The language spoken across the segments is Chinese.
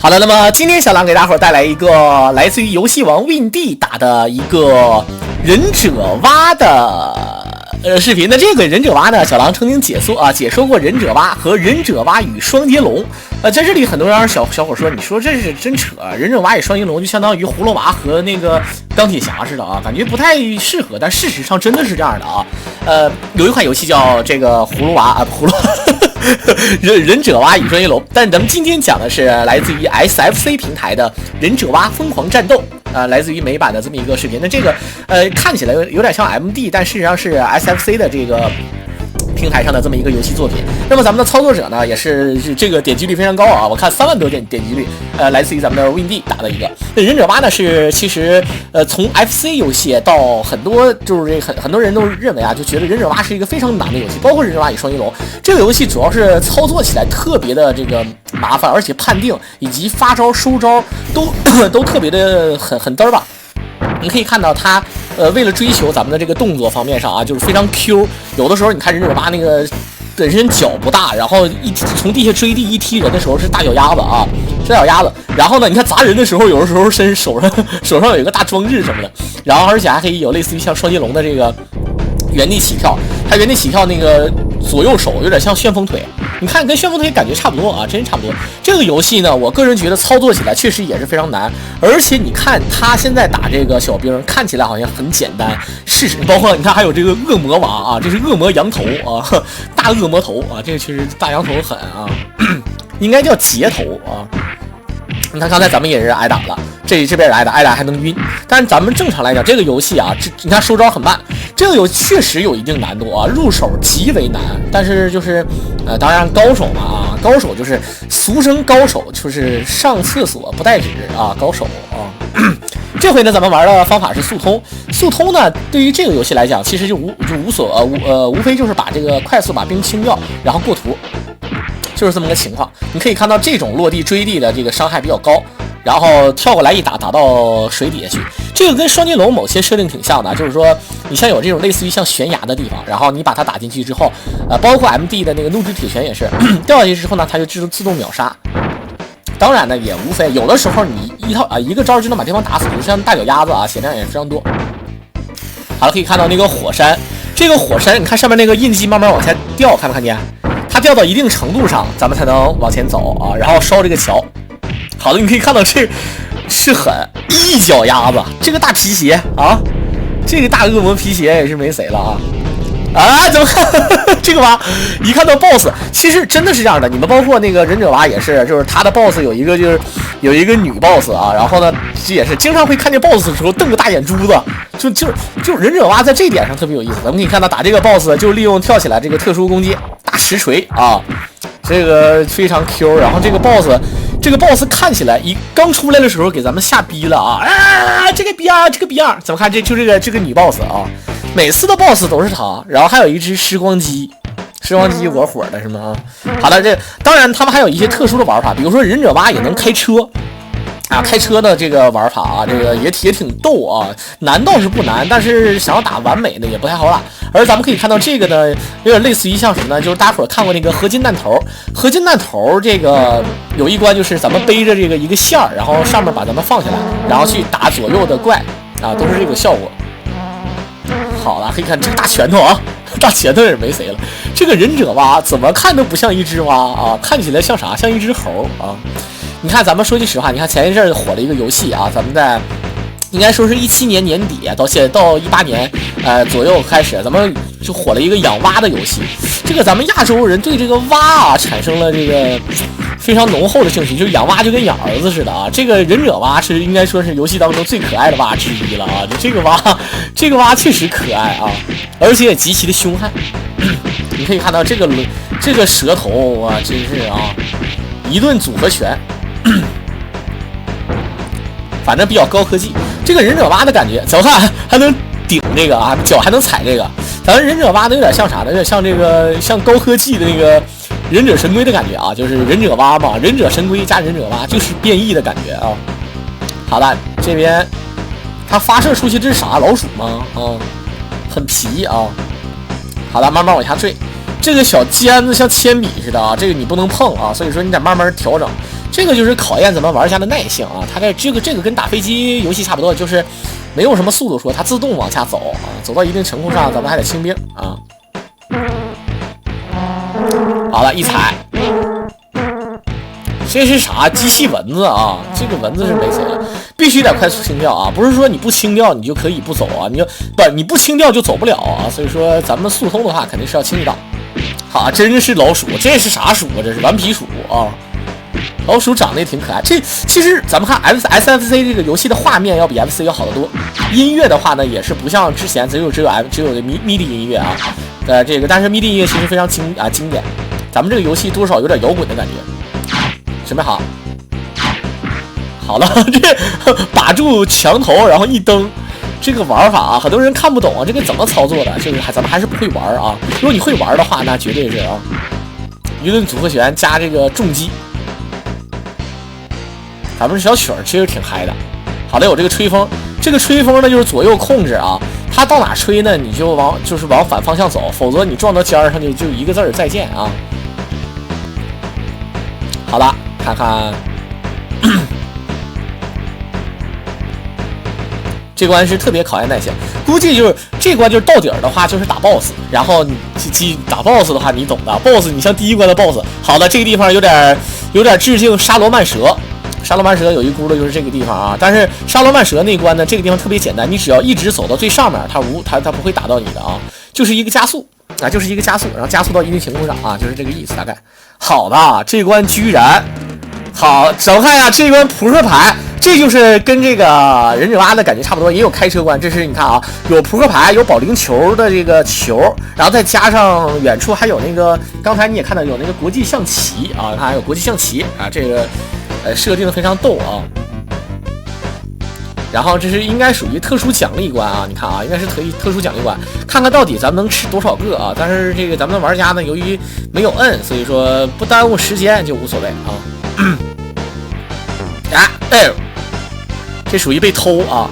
好的，那么今天小狼给大伙儿带来一个来自于游戏王 WinD 打的一个忍者蛙的视频。那这个忍者蛙呢，小狼曾经解说过忍者蛙和忍者蛙与双截龙。在这里很多人小伙说，你说这是真扯，忍者蛙与双截龙就相当于葫芦娃和那个钢铁侠似的啊，感觉不太适合。但事实上真的是这样的啊。有一款游戏叫这个葫芦娃啊，葫芦。忍者蛙与双截龙，但咱们今天讲的是来自于 SFC 平台的忍者蛙疯狂战斗，来自于美版的这么一个视频。那这个看起来有点像 MD， 但事实上是 SFC 的这个平台上的这么一个游戏作品。那么咱们的操作者呢，也是这个点击率非常高啊，我看3万多点击率，来自于咱们的 WinD 打的一个。那忍者蛙呢是其实从 FC 游戏到很多就是很多人都认为啊，就觉得忍者蛙是一个非常难的游戏，包括忍者蛙与双截龙这个游戏主要是操作起来特别的这个麻烦，而且判定以及发招收招都特别的很嘚儿吧。你可以看到它为了追求咱们的这个动作方面上啊，就是非常 Q。有的时候你看忍者蛙那个本身脚不大，然后从地下追地一踢人的时候是大脚丫子啊，是大脚丫子。然后呢，你看砸人的时候，有的时候手上有一个大装置什么的。然后而且还可以有类似于像双截龙的这个原地起跳，它原地起跳那个左右手有点像旋风腿，你看跟旋风腿感觉差不多啊，真差不多。这个游戏呢，我个人觉得操作起来确实也是非常难，而且你看他现在打这个小兵，看起来好像很简单，事实包括你看还有这个恶魔娃啊，这是恶魔羊头啊，大恶魔头啊，这个确实大羊头狠啊，应该叫截头啊。你看刚才咱们也是挨打了，这边也挨打还能晕，但是咱们正常来讲，这个游戏啊，你看收招很慢，这个游戏确实有一定难度啊，入手极为难。但是就是当然高手嘛啊，高手就是俗称高手，就是上厕所不带纸啊，高手啊。这回呢，咱们玩的方法是速通。速通呢，对于这个游戏来讲，其实就无非就是把这个快速把兵清掉，然后过图。就是这么个情况，你可以看到这种落地追地的这个伤害比较高，然后跳过来一打到水底下去，这个跟双截龙某些设定挺像的，就是说你像有这种类似于像悬崖的地方，然后你把它打进去之后，包括 MD 的那个怒之铁拳也是掉下去之后呢，它就自动秒杀。当然呢，也无非有的时候你一个招就能把对方打死，就像大脚丫子啊，血量也非常多。好了，可以看到那个火山，这个火山你看上面那个印记慢慢往下掉，看没看见？它掉到一定程度上，咱们才能往前走啊，然后烧这个桥。好的，你可以看到这是很一脚丫子，这个大皮鞋啊，这个大恶魔皮鞋也是没谁了啊！怎么看这个蛙？一看到 BOSS， 其实真的是这样的。你们包括那个忍者蛙也是，就是他的 BOSS 有一个女 BOSS 啊，然后呢，这也是经常会看见 BOSS 的时候瞪个大眼珠子，就忍者蛙在这一点上特别有意思。咱们可以看到打这个 BOSS 就利用跳起来这个特殊攻击。大实锤啊，这个非常 Q。然后这个 boss 看起来刚出来的时候给咱们吓逼了啊！这个逼样，怎么看这个女 boss 啊？每次的 boss 都是他，然后还有一只时光机火的是吗？好了，这当然他们还有一些特殊的玩法，比如说忍者蛙也能开车。开车的这个玩法啊，这个也挺逗啊，难倒是不难，但是想要打完美的也不太好打。而咱们可以看到这个呢，有点类似于像什么呢？就是大家伙看过那个合金弹头，这个有一关就是咱们背着这个一个线儿，然后上面把咱们放下来，然后去打左右的怪啊，都是这个效果。好了，可以看这个大拳头啊，大拳头也没谁了。这个忍者蛙怎么看都不像一只蛙啊，看起来像啥？像一只猴啊。你看，咱们说句实话，你看前一阵儿火了一个游戏啊，咱们在应该说是17年年底到18年左右开始，咱们就火了一个养蛙的游戏。这个咱们亚洲人对这个蛙啊产生了这个非常浓厚的兴趣，就是养蛙就跟养儿子似的啊。这个忍者蛙是应该说是游戏当中最可爱的蛙之一了啊。这个蛙确实可爱啊，而且也极其的凶悍。你可以看到这个舌头啊，真是啊，一顿组合拳。反正比较高科技，这个忍者蛙的感觉，怎么看还能顶这个啊，脚还能踩这个，咱们忍者蛙的有点像啥呢？有点像这个像高科技的那个忍者神龟的感觉啊，就是忍者蛙嘛，忍者神龟加忍者蛙就是变异的感觉啊。好了，这边它发射出去这是啥？老鼠吗？啊，很皮啊。好了，慢慢往下坠。这个小尖子像铅笔似的啊，这个你不能碰啊，所以说你得慢慢调整。这个就是考验咱们玩家的耐性啊。它这个跟打飞机游戏差不多，就是没有什么速度说，它自动往下走啊，走到一定程度上，咱们还得清兵啊。好了，一踩，这是啥？机器蚊子啊！这个蚊子是没谁了，必须得快速清掉啊！不是说你不清掉你就可以不走啊，你不清掉就走不了啊。所以说咱们速通的话，肯定是要清一道。好，真是老鼠，这是啥鼠啊？这是顽皮鼠啊！老鼠长得也挺可爱。这其实咱们看 SFC 这个游戏的画面要比 FC 要好得多。音乐的话呢，也是不像之前只有的MIDI 音乐啊。这个但是 MIDI 音乐其实非常经典。咱们这个游戏多少有点摇滚的感觉。准备好，好了，这把住墙头，然后一蹬，这个玩法啊，很多人看不懂啊，这个怎么操作的？就是咱们还是不会玩啊。如果你会玩的话，那绝对是啊，一顿组合拳加这个重击。咱们小曲儿其实挺嗨的。好的，有这个吹风，这个吹风呢就是左右控制啊，它到哪吹呢，你就往反方向走，否则你撞到尖上就一个字儿再见啊。好了，看看这关是特别考验耐性，估计就是这关就是到底儿的话就是打 BOSS， 然后你打 BOSS 的话你懂的 ，BOSS 你像第一关的 BOSS， 好的，这个地方有点致敬沙罗曼蛇。沙罗曼蛇有一轱辘就是这个地方啊，但是沙罗曼蛇那关呢，这个地方特别简单，你只要一直走到最上面，它不会打到你的啊，就是一个加速啊，就是一个加速，然后加速到一定程度上啊，就是这个意思大概。好的，这关居然好，咱们看一下这关扑克牌，这就是跟这个忍者蛙的感觉差不多，也有开车关。这是你看啊，有扑克牌，有保龄球的这个球，然后再加上远处还有那个，刚才你也看到有那个国际象棋啊，看还有国际象棋啊，这个设定的非常逗啊。然后这是应该属于特殊奖励关啊，你看啊，应该是特殊奖励关，看看到底咱们能吃多少个啊？但是这个咱们的玩家呢，由于没有摁，所以说不耽误时间就无所谓啊。这属于被偷啊，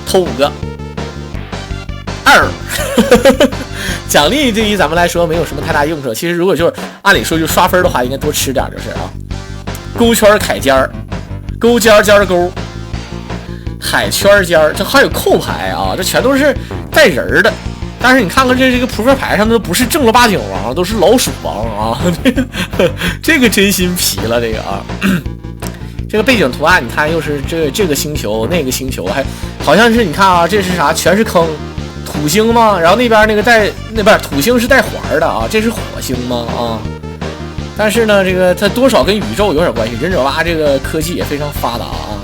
偷5个奖励对于咱们来说没有什么太大用处。其实如果就是按理说就刷分的话，应该多吃点就是啊。勾圈凯尖儿，勾尖尖勾。海圈尖儿，这还有扣牌啊，这全都是带人的。但是你看看这个扑克牌上的不是正儿八经王，都是老鼠王啊，这个真心皮了这个啊。这个背景图案你看又是这个星球那个星球，还好像是你看啊，这是啥？全是坑，土星吗？然后那边那个不是土星是带环的啊，这是火星吗？啊。但是呢，这个它多少跟宇宙有点关系。忍者蛙这个科技也非常发达啊。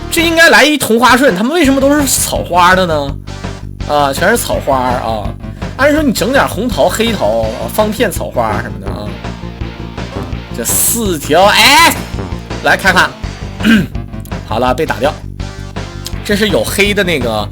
这应该来一同花顺，他们为什么都是草花的呢？啊，全是草花啊！按说你整点红桃、黑桃、方片草花什么的啊。这4条，来看看，好了，被打掉。这是有黑的那个，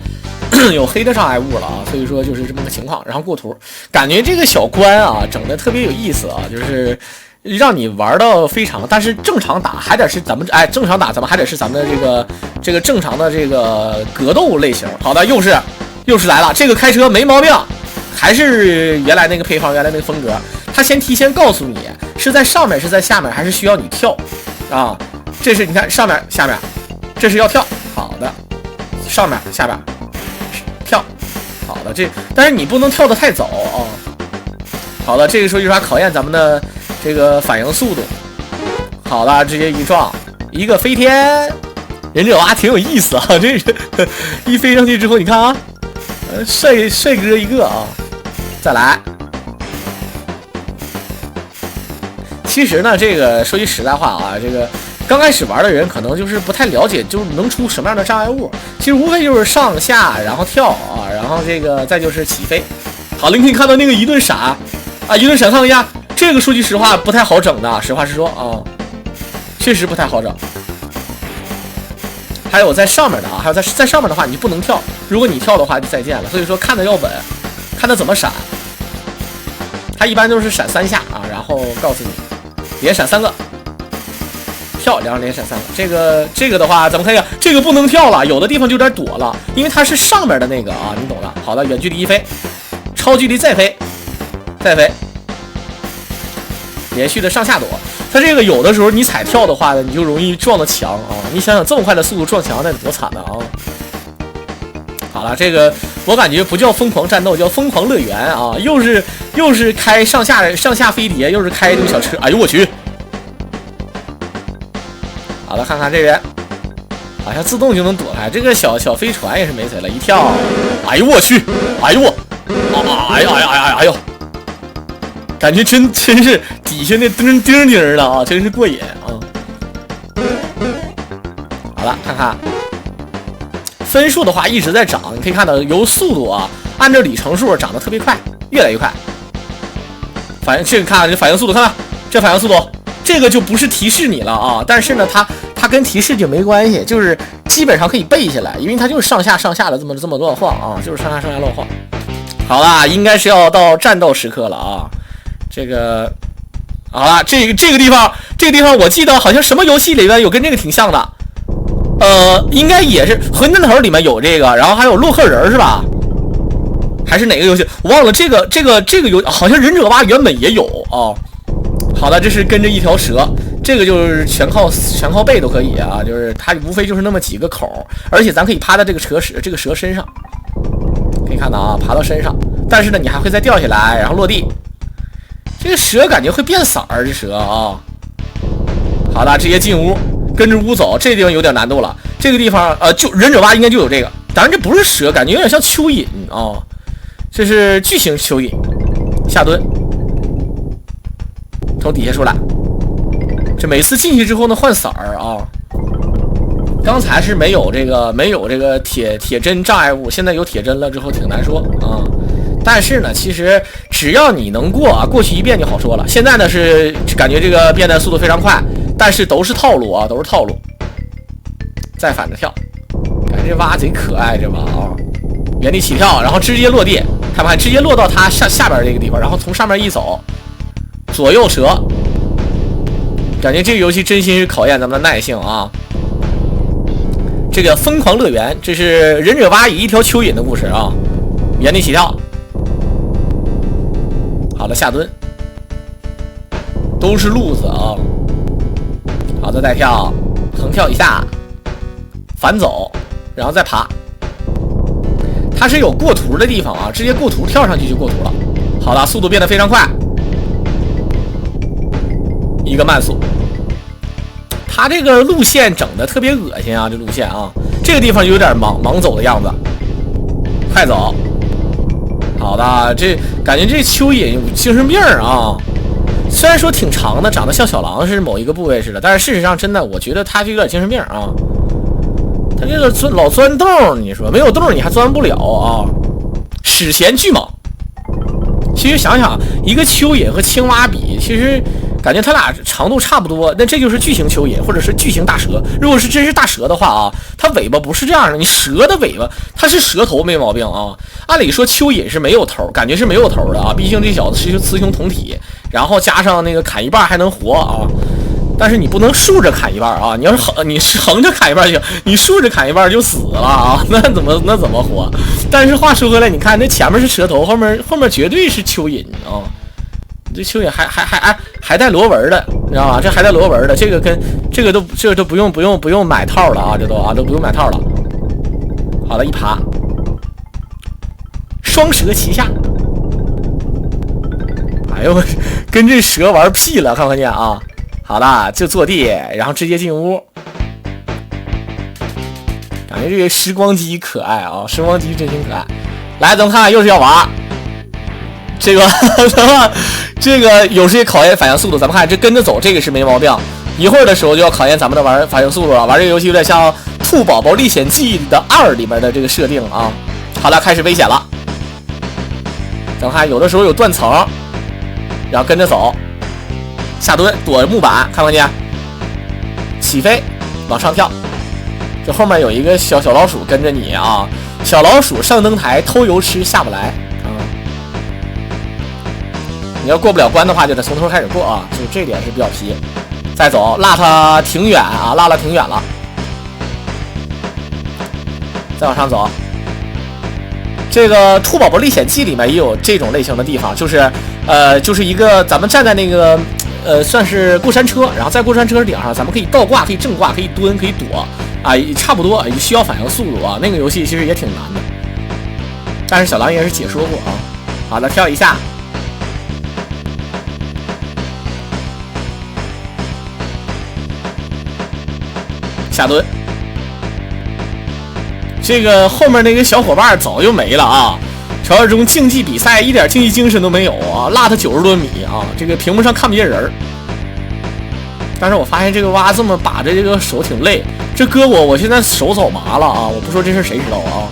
有黑的障碍物了啊，所以说就是这么个情况。然后过图，感觉这个小关啊，整的特别有意思啊，就是。让你玩到非常，但是正常打还得是咱们正常打咱们还得是咱们的这个正常的这个格斗类型。好的，又是来了，这个开车没毛病，还是原来那个配方，原来那个风格。他先提前告诉你是在上面是在下面，还是需要你跳啊？这是你看上面下面，这是要跳。好的，上面下面跳。好的，但是你不能跳得太早啊。好的，这个时候就是考验咱们的。这个反应速度，好了，直接一撞，一个飞天，忍者蛙挺有意思啊！这是一飞上去之后，你看啊，帅哥一个啊，再来。其实呢，这个说句实在话啊，这个刚开始玩的人可能就是不太了解，就是能出什么样的障碍物。其实无非就是上下，然后跳啊，然后这个再就是起飞。好了，你可以看到那个一顿闪啊，一顿闪上压。这个说句实话不太好整的，实话实说啊，确实不太好整。还有在上面的啊，还有在上面的话，你不能跳，如果你跳的话就再见了。所以说看的要稳，看他怎么闪。他一般都是闪3下啊，然后告诉你连闪3个，跳2连闪3个。这个的话，咱们看一下，这个不能跳了，有的地方就有点躲了，因为它是上面的那个啊，你懂的。好的，远距离一飞，超距离再飞。连续的上下躲，它这个有的时候你踩跳的话呢，你就容易撞到墙啊！你想想这么快的速度撞墙，那多惨的啊！好了，这个我感觉不叫疯狂战斗，叫疯狂乐园啊！又是开上下飞碟，又是开这个小车，哎呦我去！好了，看看这边，好像自动就能躲开。这个小飞船也是没谁了，一跳，哎呦我去！哎呦我，哎呦！感觉真是底下那钉的啊，真是过瘾啊！好了，看看分数的话一直在涨，你可以看到由速度啊，按照里程数涨得特别快，越来越快。这个看这反应速度，看看这反应速度，这个就不是提示你了啊，但是呢，它跟提示就没关系，就是基本上可以背下来，因为它就是上下的这么乱晃啊，就是上下乱晃。好啦，应该是要到战斗时刻了啊。这个好了，这个地方，我记得好像什么游戏里边有跟这个挺像的，应该也是魂弹头里面有这个，然后还有洛克人是吧？还是哪个游戏？我忘了。这个游好像忍者蛙原本也有啊。好的，这是跟着一条蛇，这个就是全靠背都可以啊，就是它无非就是那么几个口，而且咱可以趴在这个蛇身上，可以看到啊，爬到身上，但是呢，你还会再掉下来，然后落地。这个蛇感觉会变色儿，这蛇啊。好的，直接进屋，跟着屋走。这个地方有点难度了。这个地方就忍者蛙应该就有这个，当然这不是蛇，感觉有点像蚯蚓啊。这是巨型蚯蚓，下蹲，从底下出来。这每次进去之后呢，换色儿啊。刚才是没有这个铁针障碍物，现在有铁针了之后挺难说啊。但是呢，其实只要你能过啊，过去一遍就好说了。现在呢是感觉这个变的速度非常快，但是都是套路啊，都是套路。再反着跳，感觉这蛙贼可爱，这蛙啊，原地起跳，然后直接落地，看不看？直接落到它下边这个地方，然后从上面一走，左右折。感觉这个游戏真心是考验咱们的耐性啊。这个疯狂乐园，这是忍者蛙与一条蚯蚓的故事啊，原地起跳。好了，下蹲，都是路子啊。好的，再跳，横跳一下，反走，然后再爬。它是有过图的地方啊，直接过图跳上去就过图了。好了，速度变得非常快，一个慢速。它这个路线整的特别恶心啊，这路线啊，这个地方有点盲走的样子，快走。好的，这感觉这蚯蚓有精神病啊！虽然说挺长的，长得像小狼是某一个部位似的，但是事实上真的，我觉得它就有点精神病啊。它这个老钻洞，你说没有洞你还钻不了啊！史前巨蟒，其实想想，一个蚯蚓和青蛙比，其实感觉它俩长度差不多，那这就是巨型蚯蚓或者是巨型大蛇。如果是真是大蛇的话啊，它尾巴不是这样的，你蛇的尾巴它是蛇头没毛病啊。按理说蚯蚓是没有头，感觉是没有头的啊，毕竟这小子是雌雄同体，然后加上那个砍一半还能活啊。但是你不能竖着砍一半啊，你要是横着砍一半行，你竖着砍一半就死了啊，那怎么活？但是话说回来，你看那前面是蛇头，后面绝对是蚯蚓啊。这蚯蚓还带螺纹的，你知道吧？这还带螺纹的，这个跟这个都不用买套了啊，这都不用买套了。好了，一爬，双蛇齐下。哎呦，跟这蛇玩屁了，看不看见啊？好了，就坐地，然后直接进屋。感觉这个时光机可爱啊，时光机真心可爱。来，咱们看看，又是要玩这个这个有些考验反应速度，咱们看这跟着走，这个是没毛病。一会儿的时候就要考验咱们的反应速度了。玩这个游戏有点像《兔宝宝历险记》的2里面的这个设定啊。好了，开始危险了。咱们看，有的时候有断层，然后跟着走，下蹲躲木板，看不看见？起飞，往上跳。这后面有一个小老鼠跟着你啊，小老鼠上灯台偷油吃，下不来。你要过不了关的话，就得从头开始过啊，就这点是比较皮。再走，落它挺远啊，落了挺远了。再往上走，这个《兔宝宝历险记》里面也有这种类型的地方，就是一个咱们站在那个算是过山车，然后在过山车顶上，咱们可以倒挂，可以正挂，可以蹲，可以躲啊，差不多需要反应速度啊。那个游戏其实也挺难的，但是小狼也是解说过啊。好的，跳一下，下蹲。这个后面那个小伙伴早就没了啊！传说中竞技比赛一点竞技精神都没有啊，落他90多米啊！这个屏幕上看不见人儿。但是我发现这个蛙这么把着这个手挺累，这胳膊我现在手早麻了啊！我不说这事谁知道啊？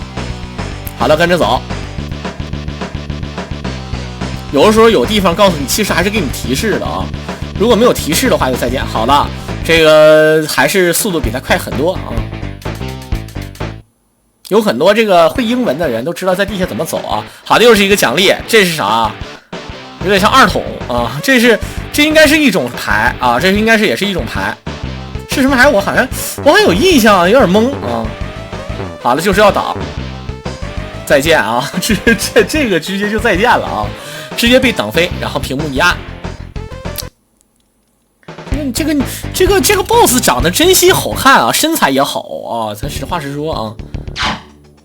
好了，跟着走。有的时候有地方告诉你，其实还是给你提示的啊。如果没有提示的话，就再见。好了，这个还是速度比他快很多啊。有很多这个会英文的人都知道在地下怎么走啊。好的，又是一个奖励，这是啥？有点像二筒啊。这应该是一种牌啊，这应该是也是一种牌，是什么牌？我好像有印象，有点懵啊。好了，就是要倒，再见啊！这个直接就再见了啊，直接被挡飞，然后屏幕一按。这个 boss 长得真心好看啊，身材也好啊，咱实话实说啊。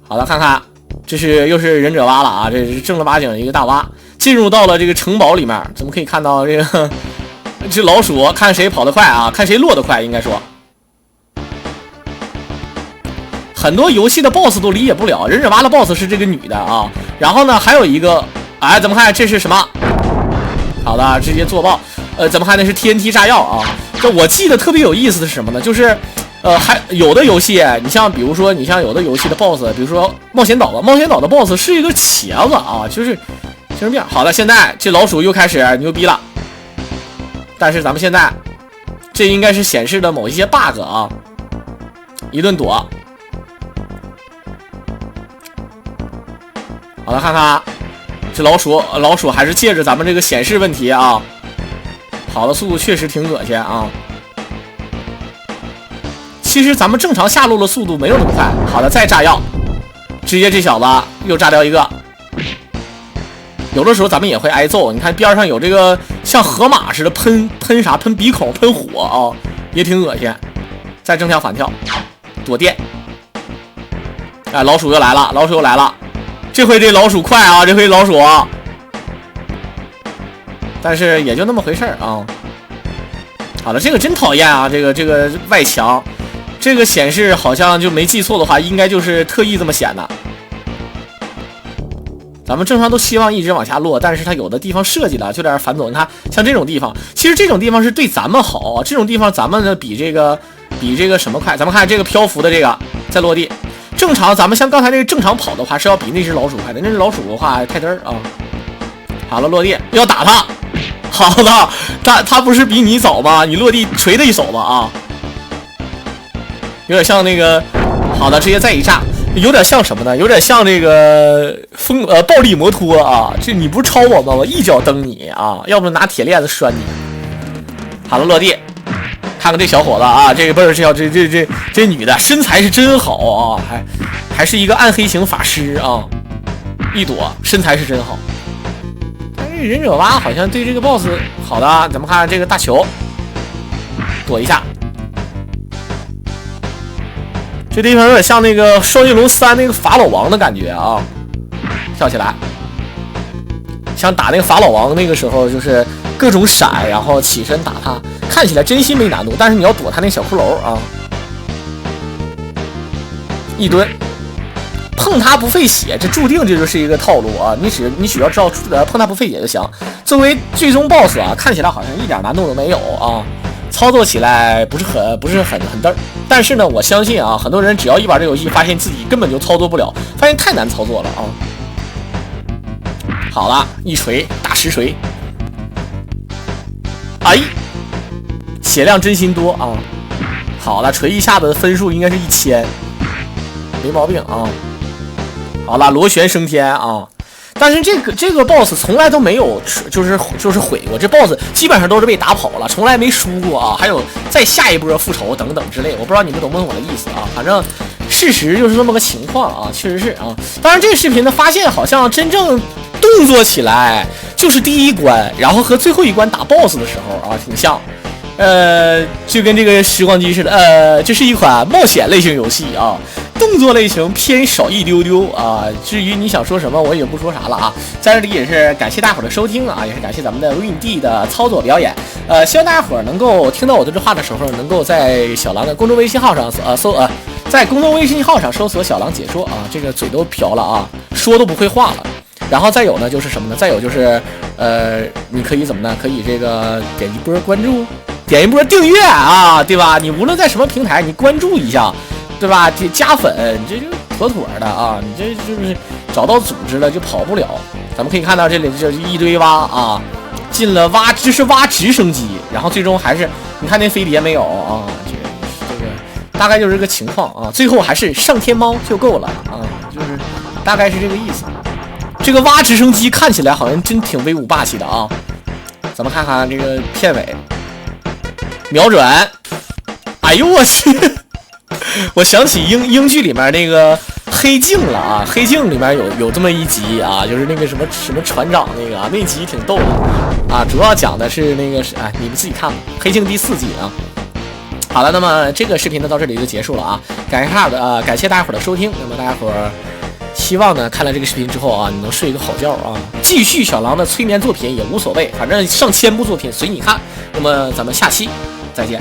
好了，看看，这是又是忍者蛙了啊！这是正儿八经的一个大蛙，进入到了这个城堡里面。咱们可以看到这个这老鼠，看谁跑得快啊，看谁落得快，应该说。很多游戏的 boss 都理解不了，忍者蛙的 boss 是这个女的啊。然后呢，还有一个，哎，咱们看这是什么？好的，直接做爆。咱们看那是 TNT 炸药啊。这我记得特别有意思的是什么呢？就是还有的游戏，你像比如说，你像有的游戏的 BOSS， 比如说冒险岛吧，冒险岛的 BOSS 是一个茄子啊，就是这样。好了，现在这老鼠又开始牛逼了，但是咱们现在这应该是显示的某一些 bug 啊，一顿躲。好了，看看这老鼠还是借着咱们这个显示问题啊，跑的速度确实挺恶心啊。其实咱们正常下路的速度没有那么快。好的，再炸药，直接这小子又炸掉一个。有的时候咱们也会挨揍，你看边上有这个像河马似的喷啥，喷鼻孔，喷火啊，也挺恶心。再正跳反跳，躲电。哎，老鼠又来了，这回这老鼠快啊，这回老鼠啊，但是也就那么回事啊。好了，这个真讨厌啊，这个外墙。这个显示好像就没记错的话，应该就是特意这么显的。咱们正常都希望一直往下落，但是它有的地方设计的就有点反走。你看，像这种地方，其实这种地方是对咱们好啊。这种地方咱们呢比这个什么快？咱们看这个漂浮的这个在落地，正常咱们像刚才这个正常跑的话是要比那只老鼠快的。那只老鼠的话太嘚儿啊。好了，落地要打它。好的，它不是比你早吗？你落地锤他一手吧啊。有点像那个，好的，直接再一炸，有点像什么呢？有点像这个暴力摩托啊！这你不是超我吗？我一脚蹬你啊！要不拿铁链子拴你。好了，落地，看看这小伙子啊，这个不是这女的身材是真好啊，还是一个暗黑型法师啊，一躲身材是真好。但是忍者蛙好像对这个 boss 好的，咱们看这个大球，躲一下。这地方有点像那个《双截龙3》那个法老王的感觉啊！跳起来，像打那个法老王那个时候，就是各种闪，然后起身打他，看起来真心没难度，但是你要躲他那小骷髅啊！一蹲，碰他不费血，这注定这就是一个套路啊！你只要知道碰他不费血就行。作为最终 BOSS 啊，看起来好像一点难度都没有啊！操作起来不是很嘚儿，但是呢，我相信啊，很多人只要一玩这游戏，发现自己根本就操作不了，发现太难操作了啊。好了，一锤大实锤，哎，血量真心多啊。好了，锤一下子分数应该是1000，没毛病啊。好了，螺旋升天啊。但是这个 boss 从来都没有就是毁过，这 boss 基本上都是被打跑了，从来没输过啊。还有再下一波复仇等等之类，我不知道你们懂不懂我的意思啊？反正事实就是这么个情况啊，确实是啊。当然，这个视频呢发现好像真正动作起来就是第一关，然后和最后一关打 BOSS 的时候啊挺像。就跟这个时光机似的，这是一款冒险类型游戏啊，动作类型偏少一丢丢啊。至于你想说什么，我也不说啥了啊。在这里也是感谢大伙的收听啊，也是感谢咱们的 WinD 的操作表演。希望大家伙能够听到我的这话的时候，能够在小狼的公众微信号上在公众微信号上搜索小狼解说啊，这个嘴都瓢了啊，说都不会话了。然后再有呢，就是什么呢？再有就是，你可以怎么呢？可以这个点一波关注，点一波订阅啊，对吧？你无论在什么平台，你关注一下，对吧？加粉，你这就妥妥的啊！你这就是找到组织了就跑不了。咱们可以看到这里就是一堆蛙啊，进了蛙，这是蛙直升机，然后最终还是你看那飞碟没有啊？这个大概就是这个情况啊。最后还是上天猫就够了啊，就是大概是这个意思。这个蛙直升机看起来好像真挺威武霸气的啊！咱们看看这个片尾，瞄准，哎呦我去！我想起英剧里面那个黑镜了啊，黑镜里面有这么一集啊，就是那个什么船长那个啊，那集挺逗的啊，主要讲的是那个你们自己看吧，黑镜第4季啊。好了，那么这个视频呢到这里就结束了啊，感谢大家伙的收听，那么大家伙希望呢看了这个视频之后啊，你能睡一个好觉啊，继续小狼的催眠作品也无所谓，反正上1000部作品随你看。那么咱们下期再见。